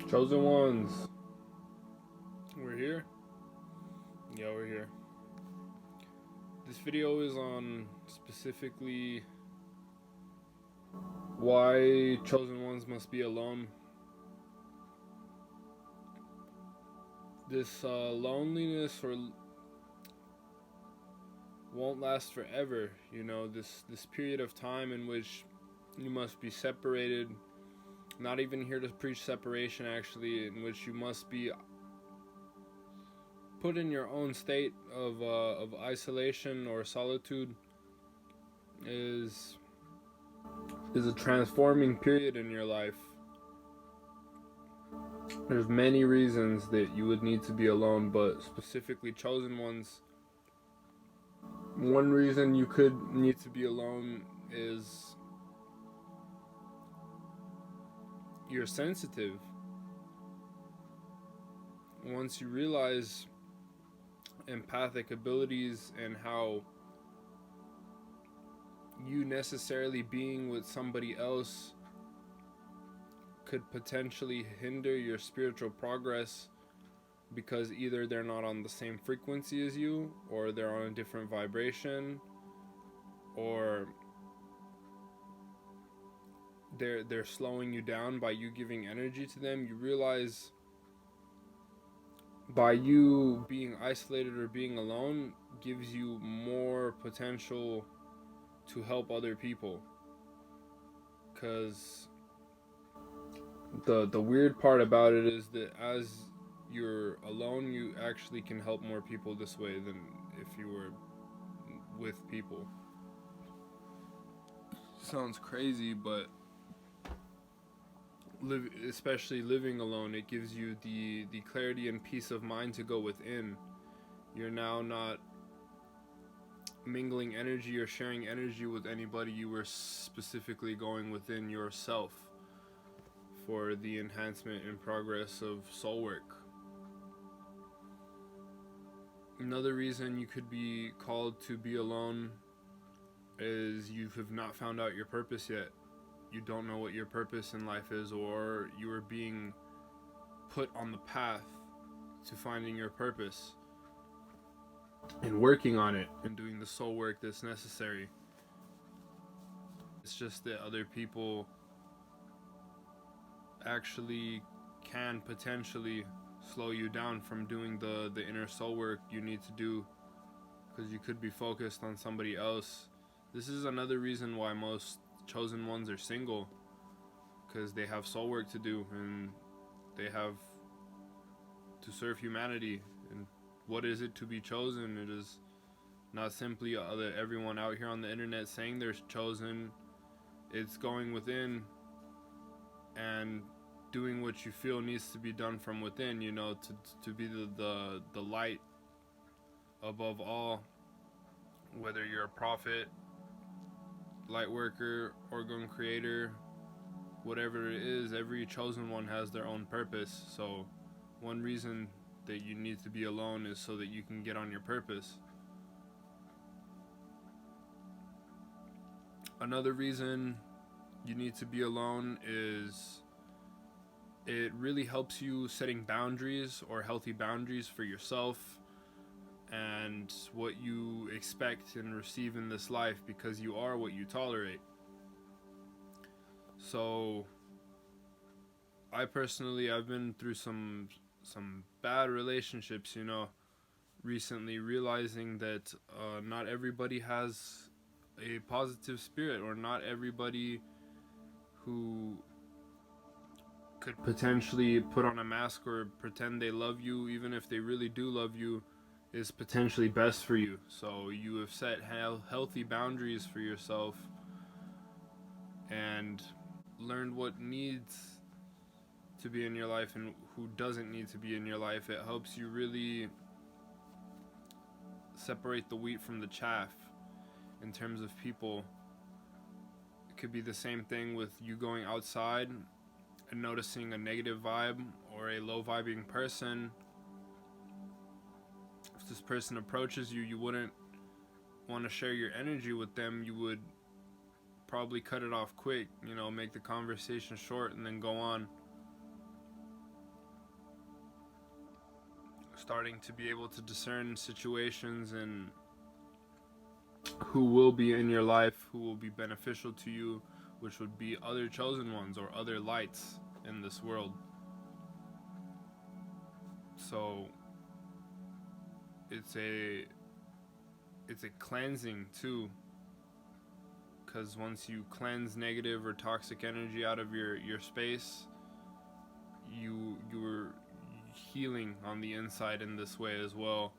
Chosen ones. We're here? Yeah, we're here. This video is on specifically why chosen ones must be alone. This loneliness won't last forever. This period of time in which you must be separated. Not even here to preach separation, actually, in which you must be put in your own state of isolation or solitude is a transforming period in your life. There's many reasons that you would need to be alone, but specifically chosen ones. One reason you could need to be alone is you're sensitive. Once you realize empathic abilities and how you necessarily being with somebody else could potentially hinder your spiritual progress, because either they're not on the same frequency as you, or they're on a different vibration, or they're slowing you down by you giving energy to them. You realize by you being isolated or being alone gives you more potential to help other people. Because the weird part about it is that as you're alone, you actually can help more people this way than if you were with people. Sounds crazy, but especially living alone, it gives you the clarity and peace of mind to go within. You're now not mingling energy or sharing energy with anybody. You were specifically going within yourself for the enhancement and progress of soul work. Another reason you could be called to be alone is you have not found out your purpose yet. You don't know what your purpose in life is, or you are being put on the path to finding your purpose and working on it and doing the soul work that's necessary. It's just that other people actually can potentially slow you down from doing the inner soul work you need to do, because you could be focused on somebody else. This is another reason why most chosen ones are single, because they have soul work to do and they have to serve humanity. And what is it to be chosen? It is not simply everyone out here on the internet saying they're chosen. It's going within and doing what you feel needs to be done from within, to be the light above all. Whether you're a prophet, light worker, orgone creator, whatever it is, every chosen one has their own purpose. So one reason that you need to be alone is so that you can get on your purpose. Another reason you need to be alone is it really helps you setting boundaries, or healthy boundaries for yourself and what you expect and receive in this life, because you are what you tolerate. So I've been through some bad relationships, recently, realizing that not everybody has a positive spirit, or not everybody who could potentially put on a mask or pretend they love you, even if they really do love you, is potentially best for you. So you have set healthy boundaries for yourself and learned what needs to be in your life and who doesn't need to be in your life. It helps you really separate the wheat from the chaff in terms of people. It could be the same thing with you going outside and noticing a negative vibe or a low vibing person. If this person approaches you, you wouldn't want to share your energy with them. You would probably cut it off quick, make the conversation short and then go on. starting to be able to discern situations and who will be in your life, who will be beneficial to you, which would be other chosen ones or other lights in this world. So it's a cleansing too, because once you cleanse negative or toxic energy out of your space, you're healing on the inside in this way, as well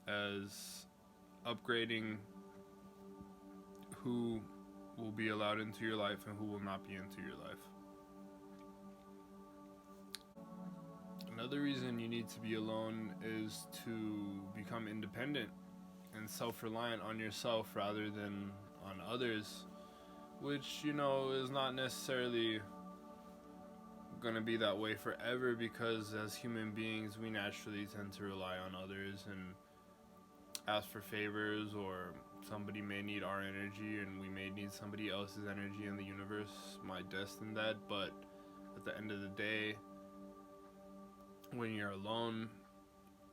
as upgrading who will be allowed into your life and who will not be into your life. Another reason you need to be alone is to become independent and self-reliant on yourself rather than on others, which, you know, is not necessarily gonna be that way forever, because as human beings we naturally tend to rely on others and ask for favors, or somebody may need our energy and we may need somebody else's energy, and the universe might destine that. But at the end of the day, when you're alone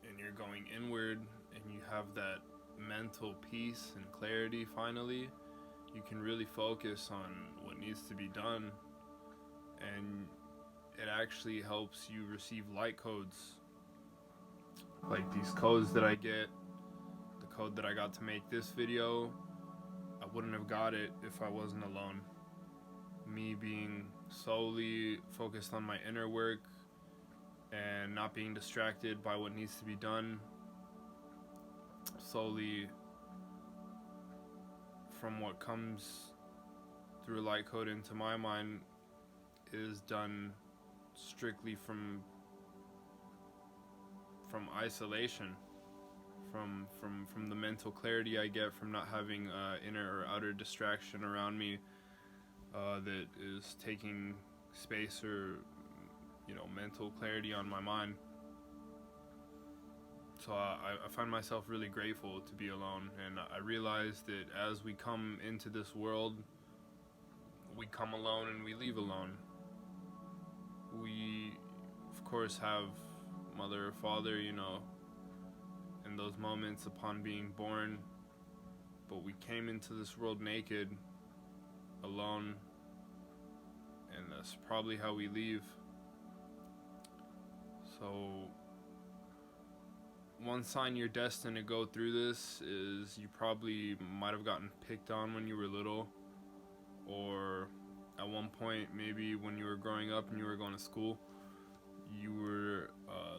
and you're going inward and you have that mental peace and clarity, finally you can really focus on what needs to be done, and it actually helps you receive light codes, like these codes that I get. The code that I got to make this video, I wouldn't have got it if I wasn't alone. Me being solely focused on my inner work and not being distracted by what needs to be done, solely from what comes through light code into my mind, is done strictly from isolation, from the mental clarity I get from not having inner or outer distraction around me that is taking space or, you know, mental clarity on my mind. So I find myself really grateful to be alone, and I realize that as we come into this world, we come alone and we leave alone. We, of course, have mother or father, you know, in those moments upon being born, but we came into this world naked, alone, and that's probably how we leave. So one sign you're destined to go through this is you probably might have gotten picked on when you were little, or at one point maybe when you were growing up and you were going to school, you were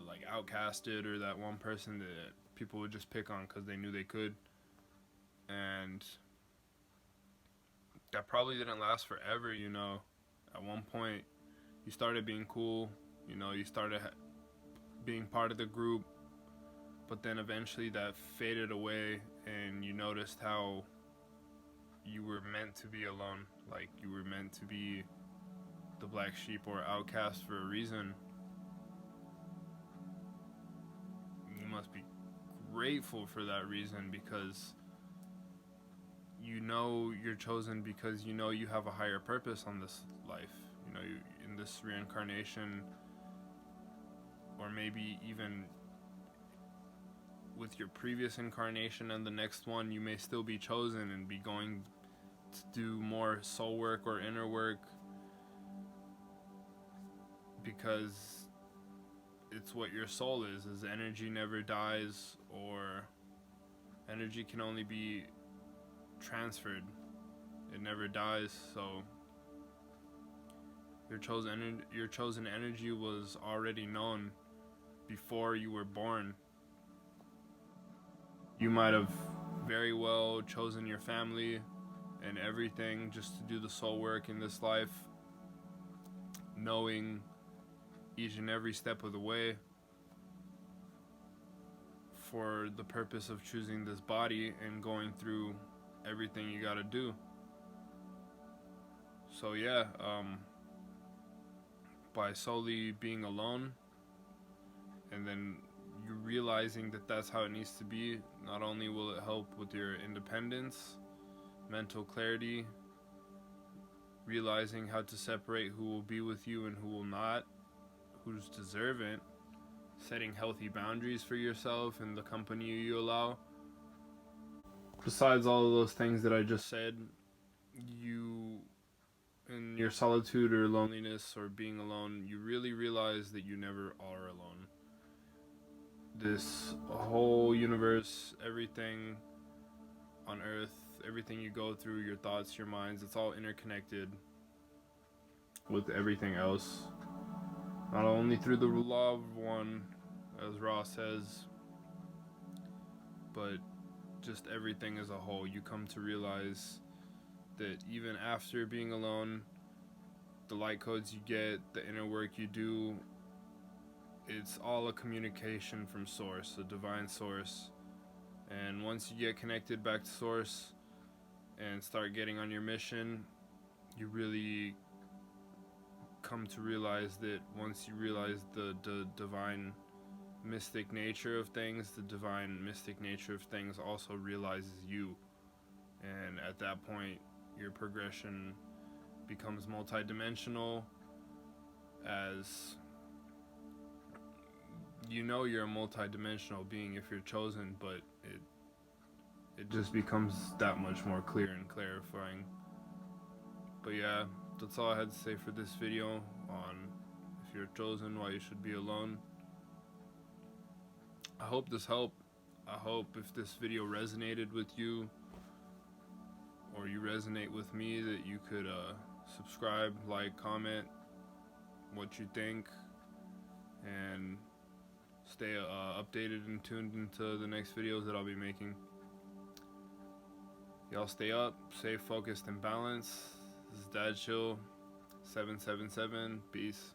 like outcasted, or that one person that people would just pick on because they knew they could. And that probably didn't last forever, you know. At one point you started being cool, you know, you started being part of the group, but then eventually that faded away and you noticed how you were meant to be alone, like you were meant to be the black sheep or outcast for a reason. You must be grateful for that reason, because you know you're chosen, because you know you have a higher purpose on this life. You know, in this reincarnation, or maybe even with your previous incarnation and the next one, you may still be chosen and be going to do more soul work or inner work, because it's what your soul is energy never dies, or energy can only be transferred. It never dies. So your chosen energy was already known before you were born. You might have very well chosen your family and everything just to do the soul work in this life, knowing each and every step of the way, for the purpose of choosing this body and going through everything you gotta do. So yeah, by solely being alone and then you realizing that that's how it needs to be, not only will it help with your independence, mental clarity, realizing how to separate who will be with you and who will not, who's deserving, setting healthy boundaries for yourself and the company you allow. Besides all of those things that I just said, you, in your solitude or loneliness or being alone, you really realize that you never are alone. This whole universe, everything on earth, everything you go through, your thoughts, your minds, it's all interconnected with everything else. Not only through the law of one, as Ra says, but just everything as a whole. You come to realize that even after being alone, the light codes you get, the inner work you do, it's all a communication from source, a divine source. And once you get connected back to source and start getting on your mission, you really come to realize that once you realize the divine mystic nature of things, the divine mystic nature of things also realizes you. And at that point, your progression becomes multidimensional, as you know you're a multidimensional being if you're chosen, but it just becomes that much more clear and clarifying. But yeah, that's all I had to say for this video on if you're chosen, why you should be alone. I hope this helped. I hope if this video resonated with you, or you resonate with me, that you could subscribe, like, comment what you think, and stay updated and tuned into the next videos that I'll be making. Y'all stay up, stay focused and balanced. This is Dad Chill 777. Peace.